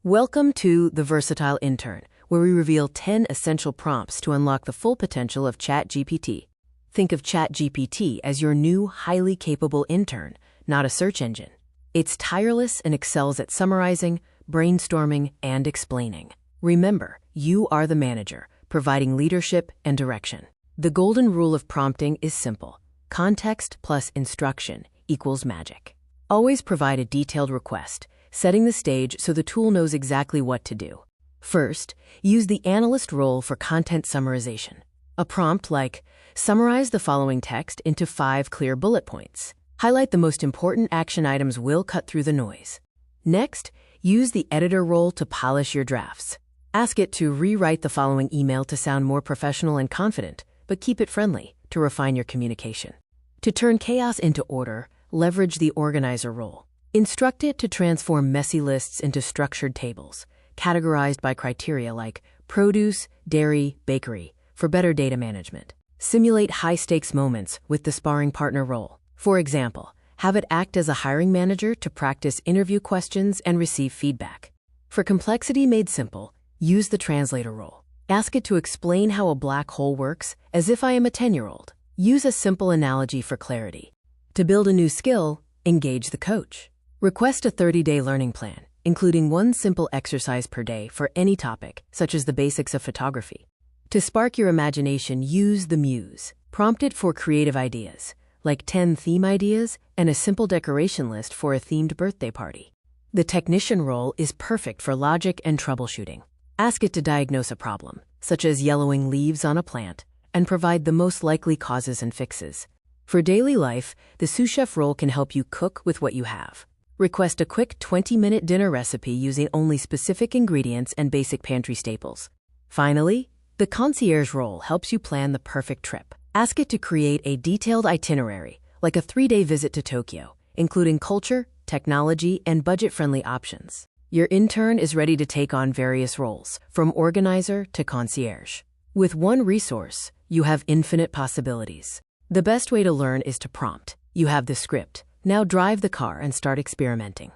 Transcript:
Welcome to The Versatile Intern, where we reveal 10 essential prompts to unlock the full potential of ChatGPT. Think of ChatGPT as your new, highly capable intern, not a search engine. It's tireless and excels at summarizing, brainstorming, and explaining. Remember, you are the manager, providing leadership and direction. The golden rule of prompting is simple. Context plus instruction equals magic. Always provide a detailed request, setting the stage so the tool knows exactly what to do. First, use the analyst role for content summarization. A prompt like, summarize the following text into 5 clear bullet points. Highlight the most important action items will cut through the noise. Next, use the editor role to polish your drafts. Ask it to rewrite the following email to sound more professional and confident, but keep it friendly to refine your communication. To turn chaos into order, leverage the organizer role. Instruct it to transform messy lists into structured tables, categorized by criteria like produce, dairy, bakery, for better data management. Simulate high-stakes moments with the sparring partner role. For example, have it act as a hiring manager to practice interview questions and receive feedback. For complexity made simple, use the translator role. Ask it to explain how a black hole works as if I am a 10-year-old. Use a simple analogy for clarity. To build a new skill, engage the coach. Request a 30-day learning plan, including one simple exercise per day for any topic, such as the basics of photography. To spark your imagination, use the muse. Prompt it for creative ideas, like 10 theme ideas and a simple decoration list for a themed birthday party. The technician role is perfect for logic and troubleshooting. Ask it to diagnose a problem, such as yellowing leaves on a plant, and provide the most likely causes and fixes. For daily life, the sous chef role can help you cook with what you have. Request a quick 20-minute dinner recipe using only specific ingredients and basic pantry staples. Finally, the concierge role helps you plan the perfect trip. Ask it to create a detailed itinerary, like a 3-day visit to Tokyo, including culture, technology, and budget-friendly options. Your intern is ready to take on various roles, from organizer to concierge. With one resource, you have infinite possibilities. The best way to learn is to prompt. You have the script. Now drive the car and start experimenting.